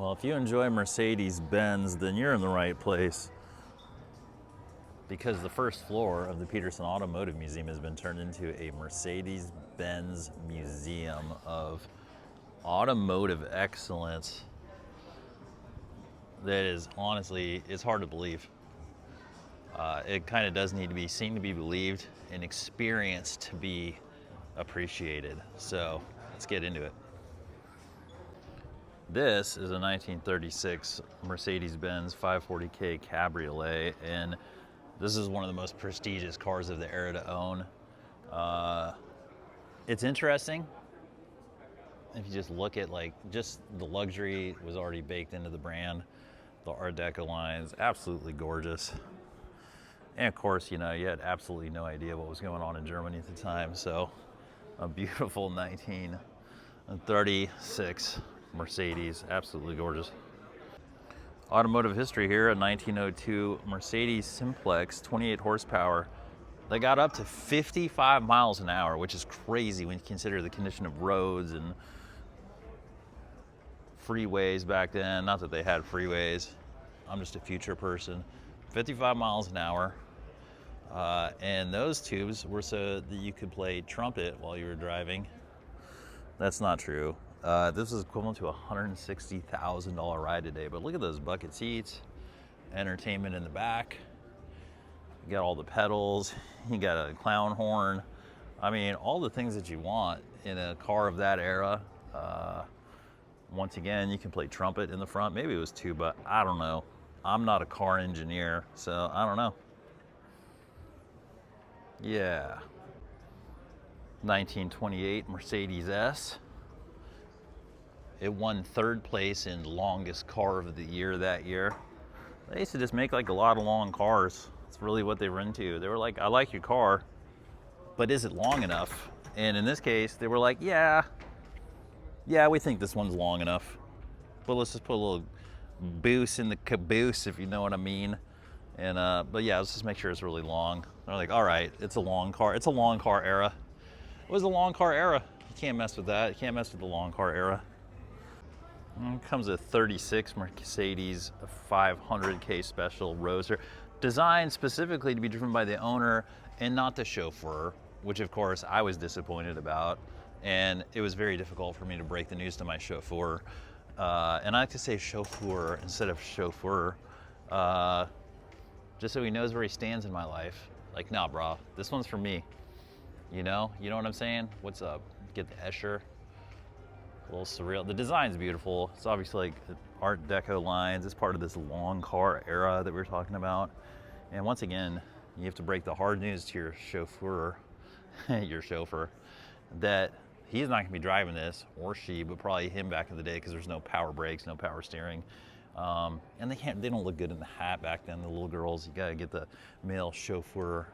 Well, if you enjoy Mercedes-Benz, then you're in the right place, because the first floor of the Petersen Automotive Museum has been turned into a Mercedes-Benz museum of automotive excellence that is honestly, it's hard to believe. It kind of does need to be seen to be believed and experienced to be appreciated. So let's get into it. This is a 1936 Mercedes-Benz 540K Cabriolet, and this is one of the most prestigious cars of the era to own. It's interesting. If you just look at just the luxury was already baked into the brand. The Art Deco lines, absolutely gorgeous. And of course, you had absolutely no idea what was going on in Germany at the time. So a beautiful 1936 Mercedes, absolutely gorgeous. Automotive history here, a 1902 Mercedes Simplex, 28 horsepower. They got up to 55 miles an hour, which is crazy when you consider the condition of roads and freeways back then. Not that they had freeways. I'm just a future person. 55 miles an hour. And those tubes were so that you could play trumpet while you were driving. That's not true. This is equivalent to a $160,000 ride today. But look at those bucket seats, entertainment in the back. You got all the pedals. You got a clown horn. I mean, all the things that you want in a car of that era. Once again, you can play trumpet in the front. Maybe it was tuba. I don't know. I'm not a car engineer, so I don't know. Yeah. 1928 Mercedes S. It won third place in longest car of the year that year. They used to just make a lot of long cars. That's really what they were into. They were like, I like your car, but is it long enough? And in this case, they were like, yeah, we think this one's long enough, but let's just put a little boost in the caboose, if you know what I mean. And but yeah, let's just make sure it's really long. They're like, all right, it's a long car. It's a long car era. It was a long car era. You can't mess with that. You can't mess with the long car era. And it comes with 36 Mercedes 500K Special Roadster, designed specifically to be driven by the owner and not the chauffeur, which of course I was disappointed about. And it was very difficult for me to break the news to my chauffeur. And I like to say chauffeur instead of chauffeur, just so he knows where he stands in my life. Like, nah, bro, this one's for me. You know what I'm saying? What's up? Get the Escher. A little surreal. The design's beautiful. It's obviously Art Deco lines. It's part of this long car era that we're talking about. And once again, you have to break the hard news to your chauffeur, that he's not going to be driving this, or she, but probably him back in the day, because there's no power brakes, no power steering. And they don't look good in the hat back then, the little girls. You got to get the male chauffeur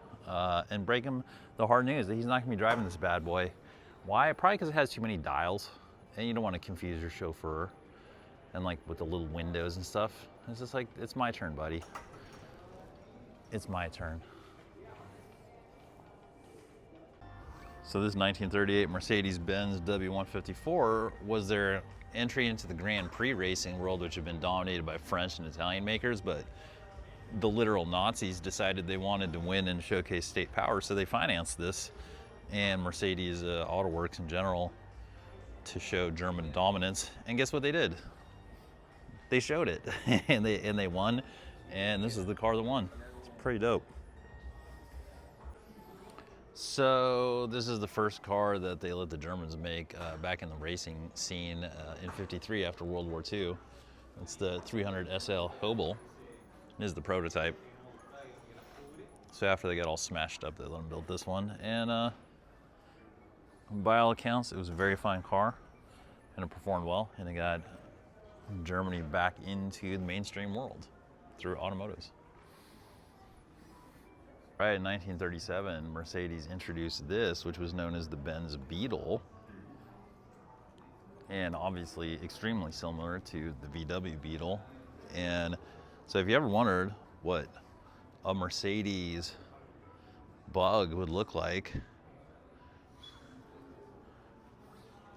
and break him the hard news that he's not going to be driving this bad boy. Why? Probably because it has too many dials, and you don't want to confuse your chauffeur. And with the little windows and stuff, it's just like, it's my turn, buddy. It's my turn. So this 1938 Mercedes-Benz W154 was their entry into the Grand Prix racing world, which had been dominated by French and Italian makers, but the literal Nazis decided they wanted to win and showcase state power, so they financed this, and Mercedes Auto Works in general, to show German dominance. And guess what they did? They showed it, and they won, and this is the car that won. It's pretty dope. So this is the first car that they let the Germans make back in the racing scene in '53 after World War II. It's the 300 SL Hobel. It is the prototype. So after they got all smashed up, they let them build this one. And by all accounts, it was a very fine car, and it performed well, and it got Germany back into the mainstream world through automotives. Right, in 1937, Mercedes introduced this, which was known as the Benz Beetle, and obviously extremely similar to the VW Beetle. And so if you ever wondered what a Mercedes Bug would look like,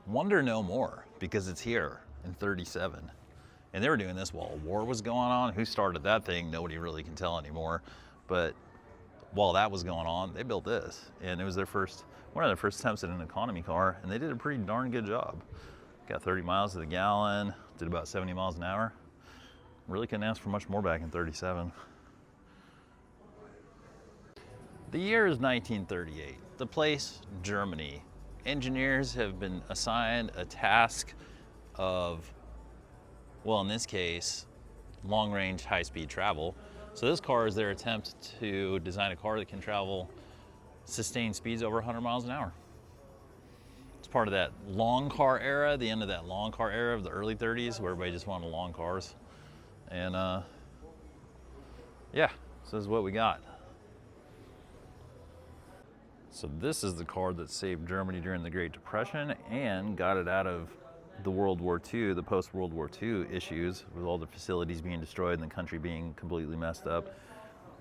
wonder no more, because it's here in 37. And they were doing this while a war was going on. Who started that thing? Nobody really can tell anymore. But while that was going on, they built this. And it was one of their first attempts at an economy car. And they did a pretty darn good job. Got 30 miles to the gallon, did about 70 miles an hour. Really couldn't ask for much more back in 37. The year is 1938. The place, Germany. Engineers have been assigned a task of, well, in this case, long-range, high-speed travel. So this car is their attempt to design a car that can travel sustained speeds over 100 miles an hour. It's part of that long car era, the end of that long car era of the early 30s, where everybody just wanted long cars. And yeah, so this is what we got. So this is the car that saved Germany during the Great Depression and got it out of the World War II, the post-World War II issues, with all the facilities being destroyed and the country being completely messed up.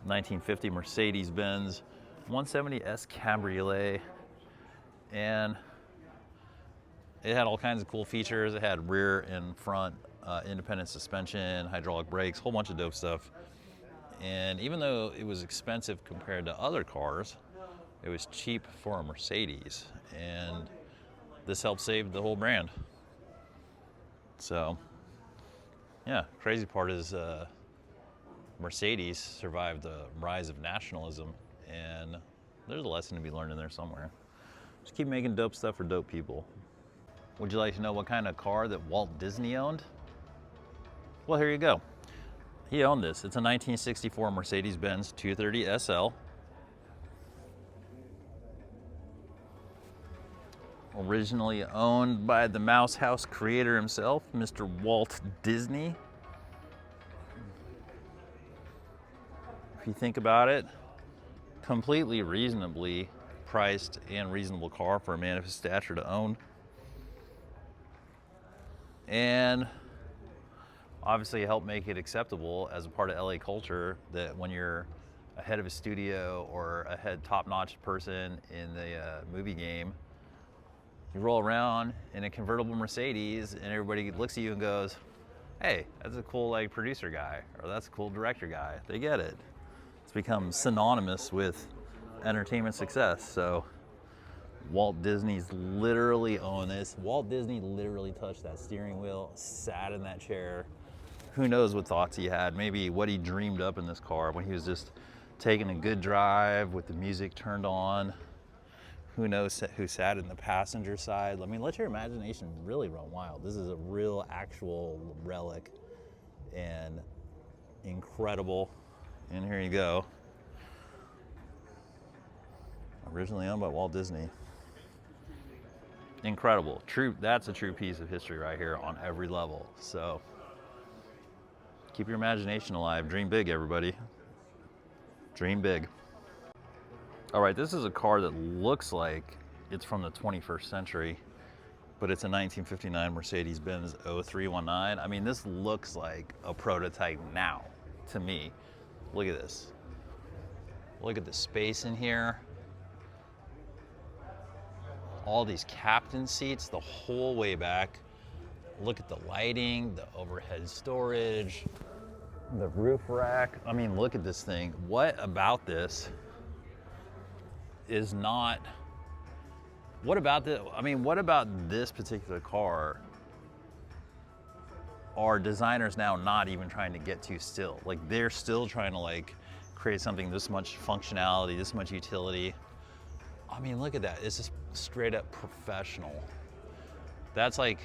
1950 Mercedes-Benz 170S Cabriolet, and it had all kinds of cool features. It had rear and front independent suspension, hydraulic brakes, whole bunch of dope stuff. And even though it was expensive compared to other cars, it was cheap for a Mercedes, and this helped save the whole brand. So, yeah, crazy part is Mercedes survived the rise of nationalism, and there's a lesson to be learned in there somewhere. Just keep making dope stuff for dope people. Would you like to know what kind of car that Walt Disney owned? Well, here you go. He owned this. It's a 1964 Mercedes-Benz 230 SL. Originally owned by the Mouse House creator himself, Mr. Walt Disney. If you think about it, completely reasonably priced and reasonable car for a man of his stature to own. And obviously helped make it acceptable as a part of LA culture that when you're a head of a studio or a head top-notch person in the movie game, you roll around in a convertible Mercedes and everybody looks at you and goes, hey, that's a cool like producer guy, or that's a cool director guy. They get it. It's become synonymous with entertainment success. So Walt Disney's literally owned this. Walt Disney literally touched that steering wheel, sat in that chair. Who knows what thoughts he had, maybe what he dreamed up in this car when he was just taking a good drive with the music turned on. Who knows who sat in the passenger side. I mean, let your imagination really run wild. This is a real, actual relic and incredible. And here you go. Originally owned by Walt Disney. Incredible. True. That's a true piece of history right here on every level. So keep your imagination alive. Dream big, everybody. Dream big. All right, this is a car that looks like it's from the 21st century, but it's a 1959 Mercedes-Benz 0319. I mean, this looks like a prototype now to me. Look at this. Look at the space in here. All these captain seats the whole way back. Look at the lighting, the overhead storage, the roof rack. I mean, look at this thing. What about this is not, what about this particular car are designers now not even trying to get to still? Like, they're still trying to like create something this much functionality, this much utility. I mean, look at that. It's just straight up professional. That's like,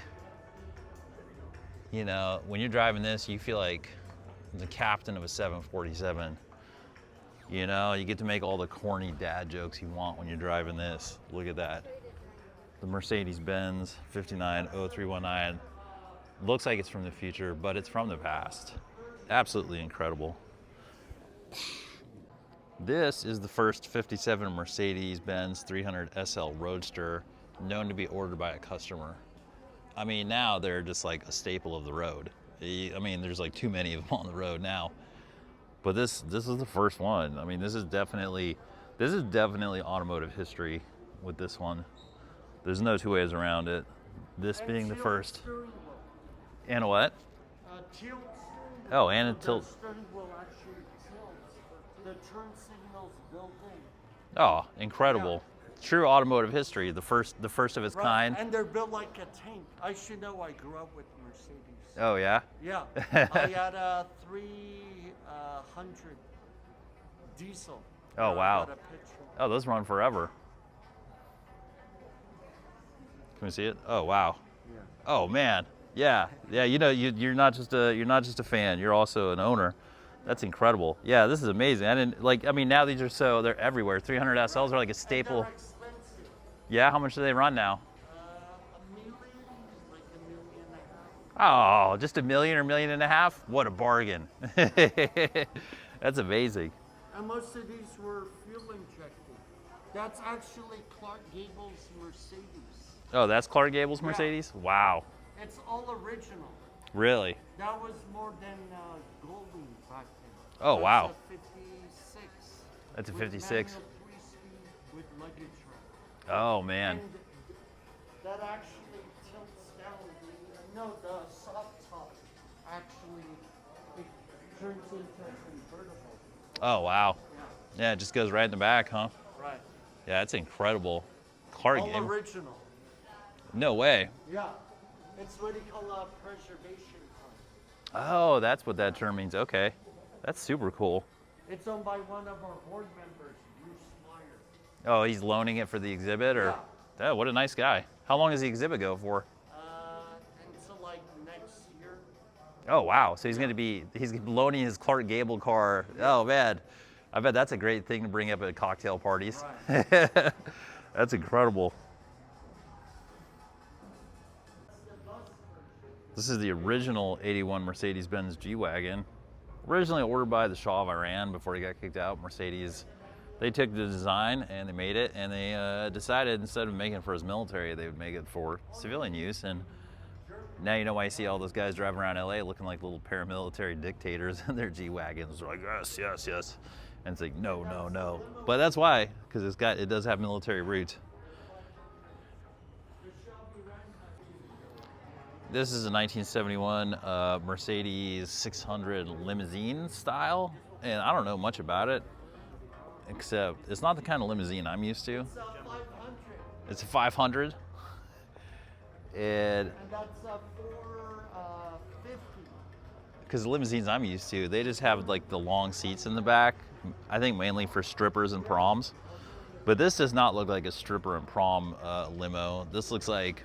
you know, when you're driving this, you feel like the captain of a 747. You know, you get to make all the corny dad jokes you want when you're driving this. Look at that. The Mercedes-Benz 59 0319. Looks like it's from the future, but it's from the past. Absolutely incredible. This is the first 57 Mercedes-Benz 300 SL Roadster known to be ordered by a customer. I mean, now they're just like a staple of the road. I mean, there's like too many of them on the road now. But this is the first one. I mean, this is definitely automotive history with this one. There's no two ways around it. This being the first. And what? tilts. Oh, and it The tilts. steering wheel actually tilts. The turn signal's built in. Oh, incredible. True automotive history, the first of its kind. And they're built like a tank. I should know, I grew up with Mercedes. Oh, yeah? Yeah. I had a 300 diesel. Oh, wow. I got a picture. Oh, those run forever. Can we see it? Oh, wow. Yeah. Oh, man. Yeah. Yeah, you know, you're not just a fan, you're also an owner. That's incredible. Yeah, this is amazing. I mean, now these are they're everywhere. 300 SLs are like a staple. They're expensive. Yeah, how much do they run now? $1 million, like $1.5 million. Oh, just $1 million or $1.5 million? What a bargain. That's amazing. And most of these were fuel injected. That's actually Clark Gable's Mercedes. Oh, that's Clark Gable's Mercedes? Yeah. Wow. It's all original. Really? That was more than Golding back then. Oh, wow. That's a 56. That's a with 56. manual 3-speed with luggage rack. Oh, man. And that actually tilts down. The soft top actually it turns into a convertible. Oh, wow. Yeah. Yeah, it just goes right in the back, huh? Right. Yeah, it's incredible. Clark All Gable. original. No way. Yeah. It's what you call a preservation car. Oh, that's what that term means. Okay. That's super cool. It's owned by one of our board members, Bruce Meyer. Oh, he's loaning it for the exhibit, or? Yeah. Oh, what a nice guy. How long does the exhibit go for? Until like next year. Oh, wow. So he's loaning his Clark Gable car. Oh, man. I bet that's a great thing to bring up at cocktail parties. Right. That's incredible. This is the original 81 Mercedes-Benz G-Wagon. Originally ordered by the Shah of Iran before he got kicked out. Mercedes, they took the design and they made it, and they decided instead of making it for his military, they would make it for civilian use. And now you know why you see all those guys driving around LA looking like little paramilitary dictators in their G-Wagons. They're like, yes, yes, yes. And it's like, no, no, no. But that's why, because it does have military roots. This is a 1971 Mercedes 600 limousine style, and I don't know much about it, except it's not the kind of limousine I'm used to. It's a 500. It's a 500. And that's a 450. Because the limousines I'm used to, they just have like the long seats in the back, I think mainly for strippers and proms. But this does not look like a stripper and prom limo. This looks like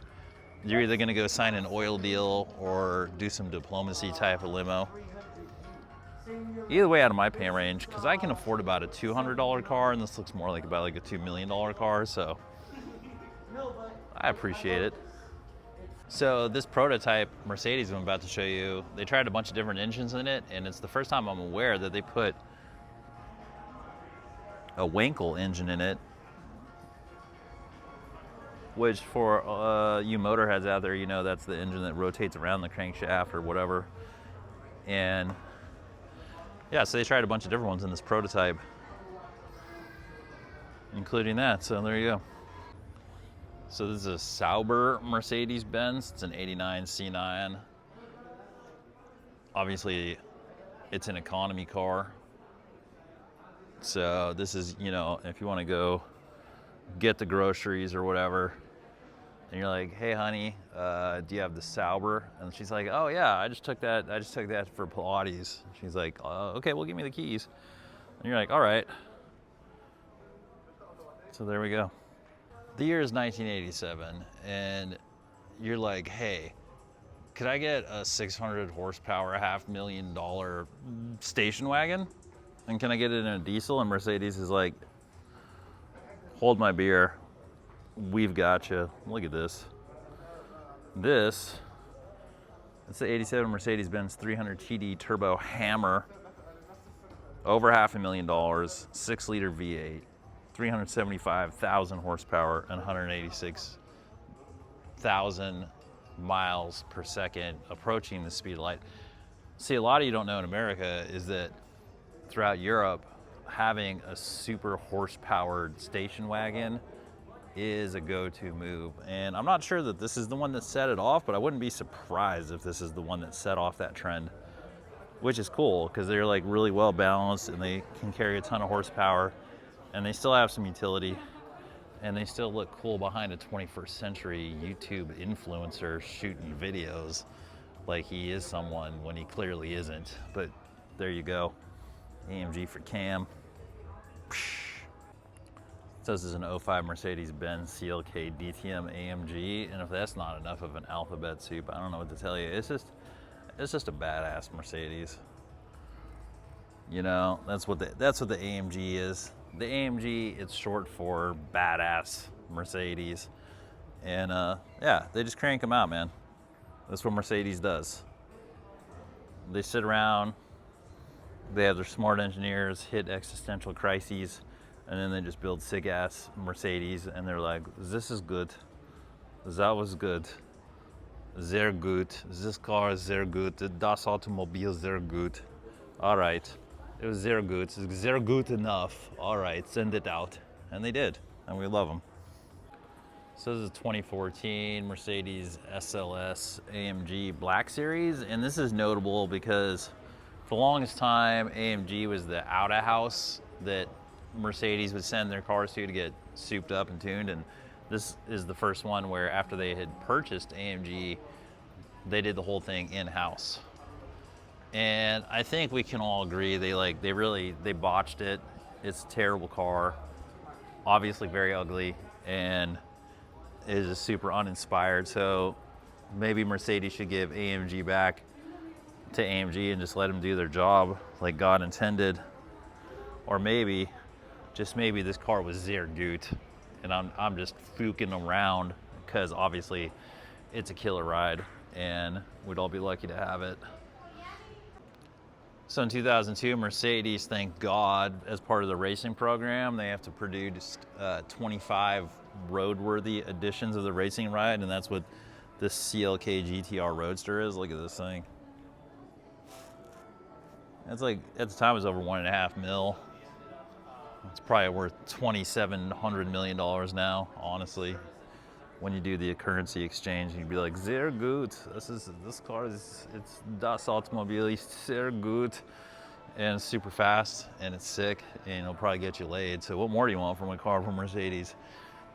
you're either gonna go sign an oil deal or do some diplomacy type of limo. Either way, out of my pay range, because I can afford about a $200 car, and this looks more like about like a $2 million car, so I appreciate it. So this prototype Mercedes I'm about to show you, they tried a bunch of different engines in it, and it's the first time I'm aware that they put a Wankel engine in it, which for you motorheads out there, you know that's the engine that rotates around the crankshaft or whatever. And yeah, so they tried a bunch of different ones in this prototype, including that, so there you go. So this is a Sauber Mercedes-Benz. It's an 89 C9. Obviously, it's an economy car. So this is, you know, if you want to go get the groceries or whatever, and you're like, hey honey, do you have the Sauber? And she's like, oh yeah, I just took that for Pilates. She's like, okay, well give me the keys. And you're like, all right. So there we go. The year is 1987, and you're like, hey, could I get a 600 horsepower, $500,000 station wagon? And can I get it in a diesel? And Mercedes is like, hold my beer. We've got you. Look at this. It's the 87 Mercedes-Benz 300 TD Turbo Hammer. Over $500,000, 6-liter V8, 375,000 horsepower, and 186,000 miles per second, approaching the speed of light. See, a lot of you don't know in America is that throughout Europe, having a super horse-powered station wagon is a go-to move. And I'm not sure that this is the one that set it off, but I wouldn't be surprised if this is the one that set off that trend, which is cool because they're like really well balanced and they can carry a ton of horsepower and they still have some utility and they still look cool behind a 21st century YouTube influencer shooting videos like he is someone when he clearly isn't. But there you go. AMG for Cam. So this is an 05 Mercedes-Benz CLK DTM AMG, and if that's not enough of an alphabet soup, I don't know what to tell you. It's just a badass Mercedes. You know, that's what the AMG is. The AMG, it's short for badass Mercedes, and yeah, they just crank them out, man. That's what Mercedes does. They sit around, they have their smart engineers hit existential crises, and then they just build sick ass Mercedes, and they're like, this is good. That was good. Sehr gut. This car is sehr gut. Das Automobil sehr gut. All right. It was sehr gut. It's sehr gut enough. All right, send it out. And they did, and we love them. So this is a 2014 Mercedes SLS AMG Black Series, and this is notable because for the longest time, AMG was the out-of-house that Mercedes would send their cars to get souped up and tuned, and this is the first one where after they had purchased AMG, they did the whole thing in-house. And I think we can all agree they botched it. It's a terrible car, obviously very ugly, and it is super uninspired. So maybe Mercedes should give AMG back to AMG and just let them do their job like God intended. Or maybe, just maybe, this car was sehr gut, and I'm just fooking around because obviously it's a killer ride and we'd all be lucky to have it. So in 2002, Mercedes, thank God, as part of the racing program, they have to produce 25 roadworthy editions of the racing ride, and that's what this CLK GTR Roadster is. Look at this thing. It's like, at the time it was over $1.5 million. It's probably worth $2,700 million now, honestly. When you do the currency exchange, you'd be like, sehr gut. This car is, it's das Automobil sehr gut, and it's super fast and it's sick and it'll probably get you laid. So what more do you want from a car from Mercedes?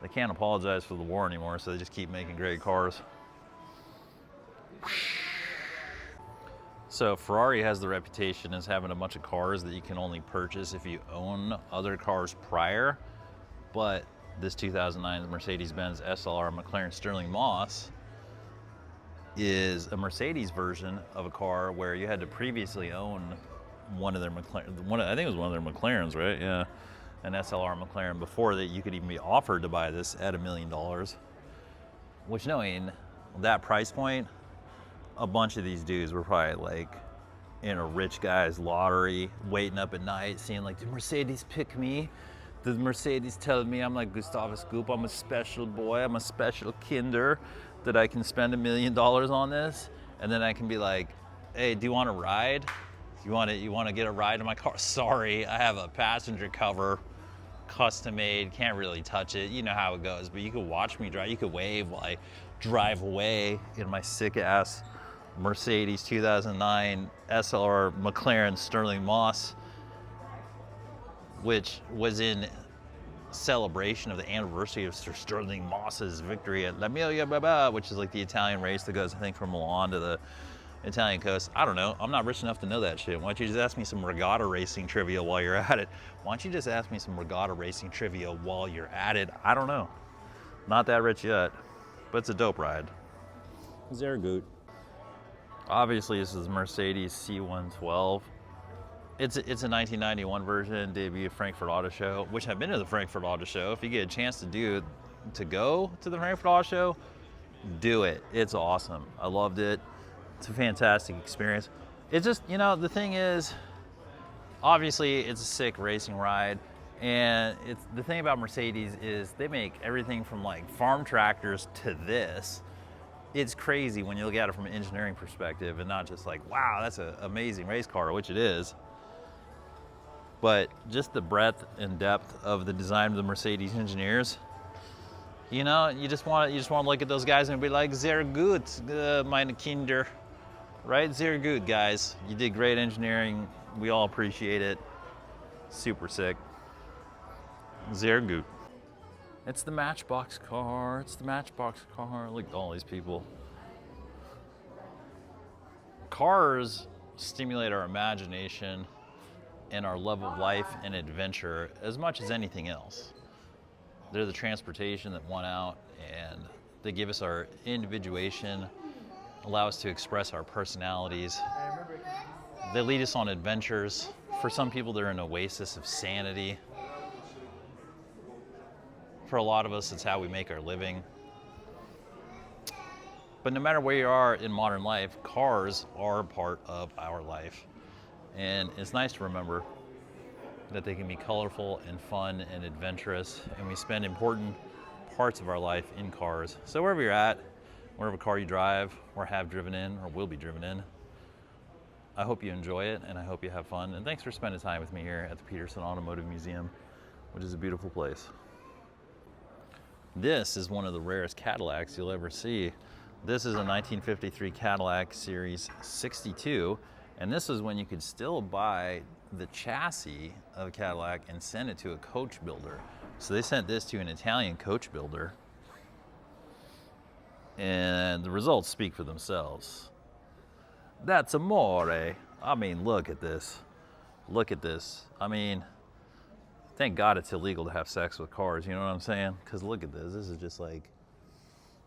They can't apologize for the war anymore, so they just keep making great cars. So Ferrari has the reputation as having a bunch of cars that you can only purchase if you own other cars prior, but this 2009 Mercedes-Benz SLR McLaren Sterling Moss is a Mercedes version of a car where you had to previously own one of their McLaren, I think it was one of their McLarens, right? Yeah, an SLR McLaren before that you could even be offered to buy this at $1 million. Which, knowing that price point, a bunch of these dudes were probably like in a rich guy's lottery, waiting up at night, seeing like, did Mercedes pick me? The Mercedes telling me I'm like Gustavus Goop, I'm a special boy, I'm a special kinder, that I can spend $1 million on this, and then I can be like, hey, do you want a ride? You want to get a ride in my car? Sorry, I have a passenger cover, custom made, can't really touch it. You know how it goes, but you could watch me drive, you could wave while I drive away in my sick ass Mercedes 2009 SLR McLaren Sterling Moss, which was in celebration of the anniversary of Sir Sterling Moss's victory at La Miglia, which is like the Italian race that goes, I think, from Milan to the Italian coast. I don't know. I'm not rich enough to know that shit. Why don't you just ask me some regatta racing trivia while you're at it? Why don't you just ask me some regatta racing trivia while you're at it? I don't know. Not that rich yet, but it's a dope ride. Sehr gut. Obviously, this is Mercedes C112. It's a 1991 version, debut at Frankfurt Auto Show, which I've been to the Frankfurt Auto Show. If you get a chance to go to the Frankfurt Auto Show, do it. It's awesome. I loved it. It's a fantastic experience. It's just, you know, the thing is, obviously it's a sick racing ride, and it's the thing about Mercedes is they make everything from like farm tractors to this. It's crazy when you look at it from an engineering perspective and not just like, wow, that's an amazing race car, which it is. But just the breadth and depth of the design of the Mercedes engineers You know, you just want to look at those guys and be like, sehr gut, meine Kinder, right? Sehr gut, guys. You did great engineering. We all appreciate it. Super sick. Sehr gut. It's the Matchbox car. It's the Matchbox car. Look at all these people. Cars stimulate our imagination and our love of life and adventure as much as anything else. They're the transportation that won out, and they give us our individuation, allow us to express our personalities. They lead us on adventures. For some people, they're an oasis of sanity. For a lot of us, it's how we make our living. But no matter where you are in modern life, cars are part of our life. And it's nice to remember that they can be colorful and fun and adventurous, and we spend important parts of our life in cars. So wherever you're at, whatever car you drive or have driven in or will be driven in, I hope you enjoy it and I hope you have fun. And thanks for spending time with me here at the Petersen Automotive Museum, which is a beautiful place. This is one of the rarest Cadillacs you'll ever see. This is a 1953 Cadillac Series 62, and this is when you could still buy the chassis of a Cadillac and send it to a coach builder. So they sent this to an Italian coach builder, and the results speak for themselves. That's amore. I mean, look at this. Look at this. I mean, thank God it's illegal to have sex with cars, you know what I'm saying? Because look at this. This is just like,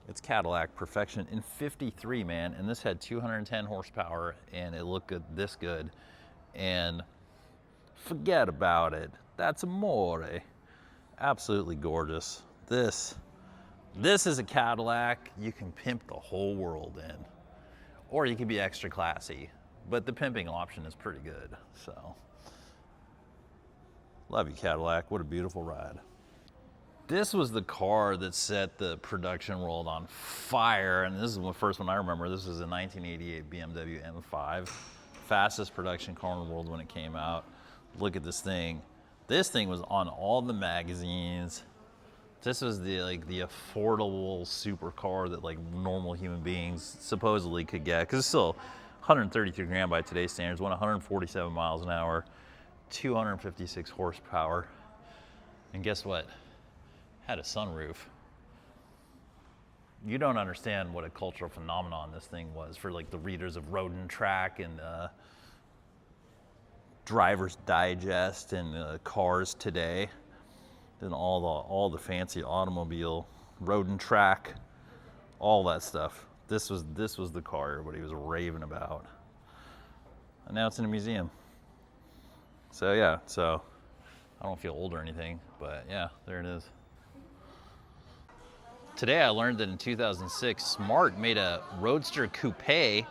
it's Cadillac perfection in 53, man. And this had 210 horsepower, and it looked good, this good. And forget about it. That's amore. Absolutely gorgeous. This is a Cadillac you can pimp the whole world in. Or you can be extra classy. But the pimping option is pretty good, so. Love you, Cadillac. What a beautiful ride. This was the car that set the production world on fire, and this is the first one I remember. This was a 1988 BMW M5. Fastest production car in the world when it came out. Look at this thing. This thing was on all the magazines. This was the affordable supercar that like normal human beings supposedly could get, because it's still 133 grand by today's standards, went 147 miles an hour, 256 horsepower, and guess what? Had a sunroof. You don't understand what a cultural phenomenon this thing was for like the readers of Road and Track and Driver's Digest and Cars Today, and all the fancy automobile Road and Track, all that stuff. This was the car everybody was raving about, and now it's in a museum. So yeah, so I don't feel old or anything, but yeah, there it is. Today I learned that in 2006, Smart made a Roadster Coupe that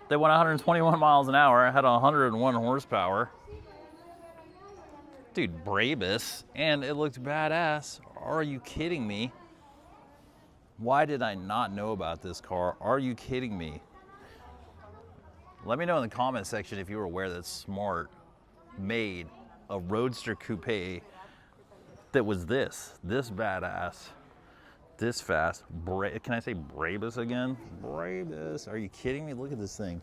went 121 miles an hour, had 101 horsepower. Dude, Brabus, and it looked badass. Are you kidding me? Why did I not know about this car? Are you kidding me? Let me know in the comment section if you were aware that Smart made a Roadster Coupe that was this badass, this fast. Can I say Brabus again? Brabus, are you kidding me? Look at this thing.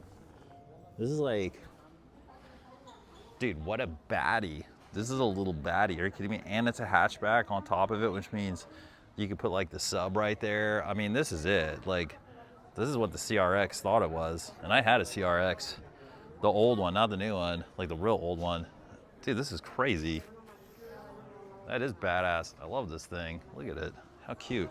This is like, dude, what a baddie. This is a little baddie, are you kidding me? And it's a hatchback on top of it, which means you could put like the sub right there. I mean, this is it. Like, this is what the CRX thought it was. And I had a CRX, the old one, not the new one, like the real old one. Dude, this is crazy. That is badass. I love this thing. Look at it. How cute.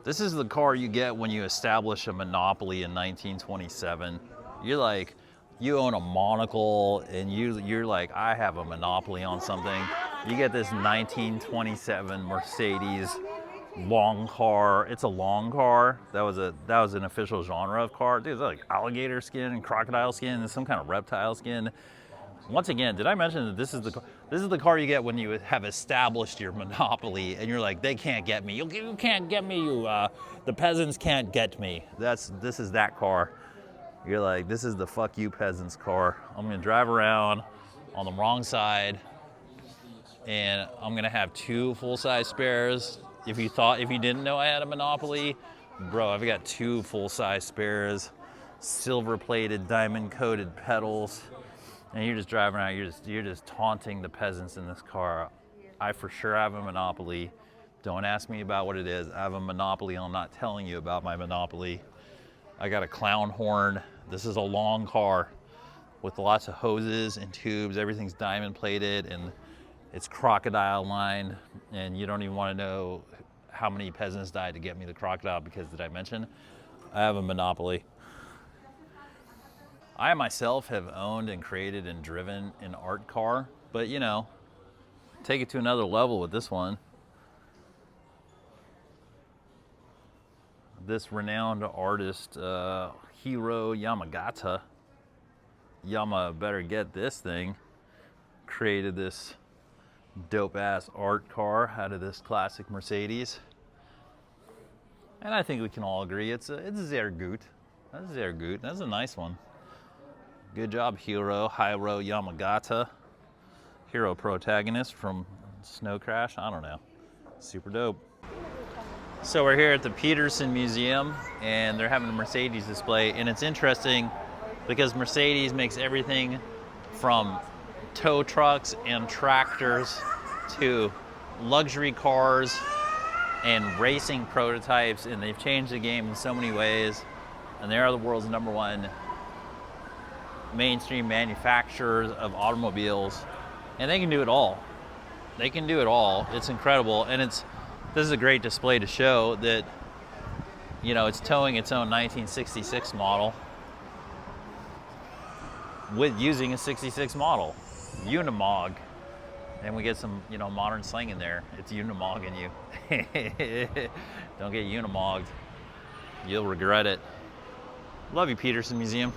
This is the car you get when you establish a monopoly in 1927. You're like, you own a monocle and you're like, I have a monopoly on something. You get this 1927 Mercedes long car. It's a long car. That was an official genre of car. Dude, it's like alligator skin and crocodile skin and some kind of reptile skin. Once again, did I mention that this is the car you get when you have established your monopoly and you're like, they can't get me. You can't get me. The peasants can't get me. This is that car. You're like, this is the fuck you peasants car. I'm gonna drive around on the wrong side and I'm gonna have 2 full-size spares. If you didn't know I had a Monopoly, bro, I've got 2 full-size spares, silver-plated, diamond-coated pedals, and you're just driving around. You're just taunting the peasants in this car. I for sure have a Monopoly. Don't ask me about what it is. I have a Monopoly. I'm not telling you about my Monopoly. I got a clown horn. This is a long car with lots of hoses and tubes. Everything's diamond plated and it's crocodile lined. And you don't even want to know how many peasants died to get me the crocodile, because did I mention I have a Monopoly? I myself have owned and created and driven an art car, but you know, take it to another level with this one. This renowned artist, Hiro Yamagata, Yama better get this thing, created this dope ass art car out of this classic Mercedes. And I think we can all agree it's sehr gut. That's sehr gut. That's a nice one. Good job, Hiro Yamagata. Hero protagonist from Snow Crash. I don't know. Super dope. So we're here at the Petersen Museum, and they're having a Mercedes display, and it's interesting because Mercedes makes everything from tow trucks and tractors to luxury cars and racing prototypes, and they've changed the game in so many ways, and they are the world's #1 mainstream manufacturers of automobiles, and they can do it all. They can do it all. It's incredible, and this is a great display to show that, you know, it's towing its own 1966 model with using a 66 model, Unimog. And we get some, you know, modern slang in there. It's Unimogging you. Don't get Unimogged. You'll regret it. Love you, Petersen Museum.